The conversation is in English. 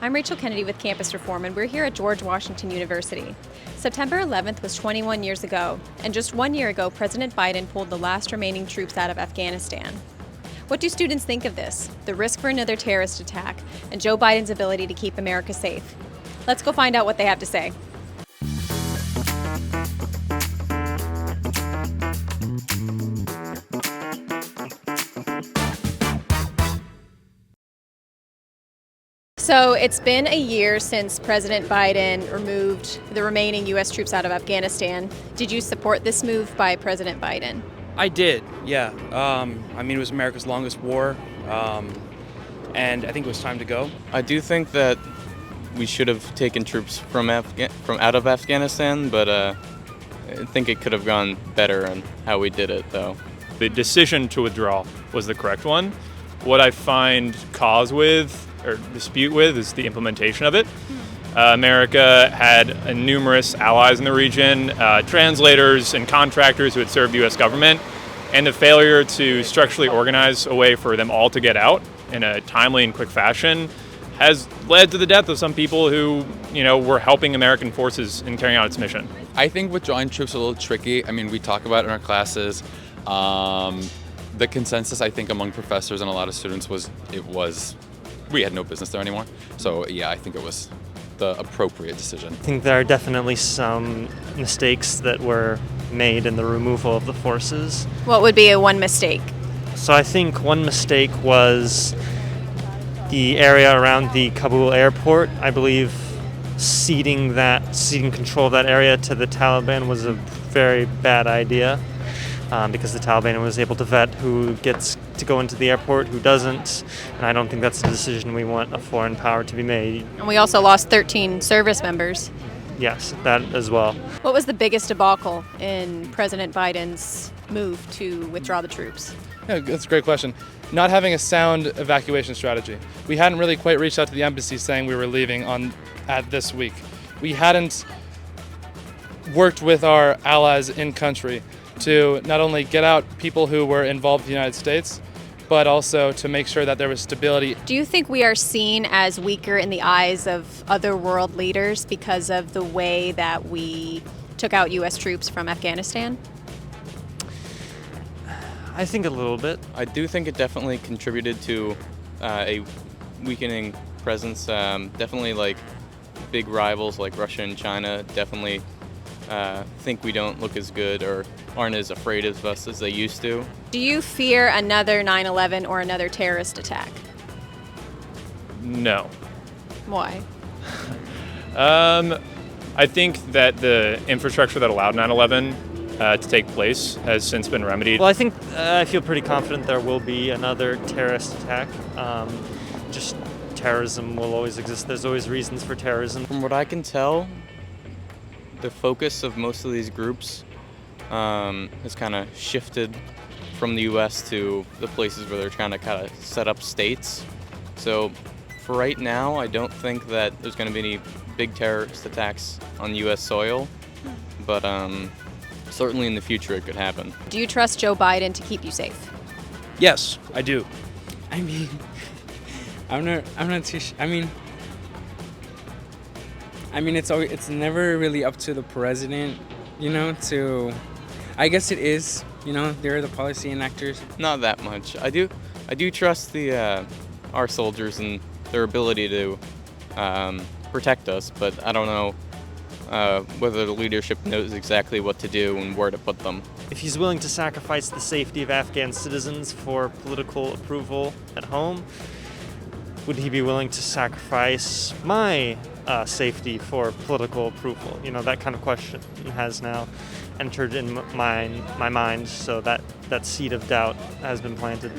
I'm Rachel Kennedy with Campus Reform, and we're here at George Washington University. September 11th was 21 years ago, and just 1 year ago, President Biden pulled the last remaining troops out of Afghanistan. What do students think of this, the risk for another terrorist attack, and Joe Biden's ability to keep America safe? Let's go find out what they have to say. So it's been a year since President Biden removed the remaining U.S. troops out of Afghanistan. Did you support this move by President Biden? I did, yeah. It was America's longest war, and I think it was time to go. I do think that we should have taken troops from out of Afghanistan, but I think it could have gone better on how we did it, though. The decision to withdraw was the correct one. What I find cause with or dispute with is the implementation of it. America had numerous allies in the region, translators and contractors who had served the U.S. government, and the failure to structurally organize a way for them all to get out in a timely and quick fashion has led to the death of some people who, were helping American forces in carrying out its mission. I think withdrawing troops is a little tricky. We talk about it in our classes. The consensus, I think, among professors and a lot of students was we had no business there anymore. So, yeah, I think it was the appropriate decision. I think there are definitely some mistakes that were made in the removal of the forces. What would be one mistake? So I think one mistake was the area around the Kabul airport. I believe ceding control of that area to the Taliban was a very bad idea. Because the Taliban was able to vet who gets to go into the airport, who doesn't, and I don't think that's a decision we want a foreign power to be made. And we also lost 13 service members. Yes, that as well. What was the biggest debacle in President Biden's move to withdraw the troops? Yeah, that's a great question. Not having a sound evacuation strategy. We hadn't really quite reached out to the embassy saying we were leaving at this week. We hadn't worked with our allies in country to not only get out people who were involved in the United States, but also to make sure that there was stability. Do you think we are seen as weaker in the eyes of other world leaders because of the way that we took out U.S. troops from Afghanistan? I think a little bit. I do think it definitely contributed to a weakening presence. Definitely like big rivals like Russia and China definitely think we don't look as good or aren't as afraid of us as they used to. Do you fear another 9/11 or another terrorist attack? No. Why? I think that the infrastructure that allowed 9/11 to take place has since been remedied. Well, I feel pretty confident there will be another terrorist attack. Just terrorism will always exist. There's always reasons for terrorism. From what I can tell, the focus of most of these groups has kind of shifted from the U.S. to the places where they're trying to kind of set up states. So for right now, I don't think that there's going to be any big terrorist attacks on U.S. soil, but certainly in the future it could happen. Do you trust Joe Biden to keep you safe? Yes, I do. I'm not too it's never really up to the president, I guess it is, they're the policy enactors. Not that much. I do trust our soldiers and their ability to protect us, but I don't know whether the leadership knows exactly what to do and where to put them. If he's willing to sacrifice the safety of Afghan citizens for political approval at home, would he be willing to sacrifice my safety for political approval? That kind of question has now entered in my mind, so that seed of doubt has been planted.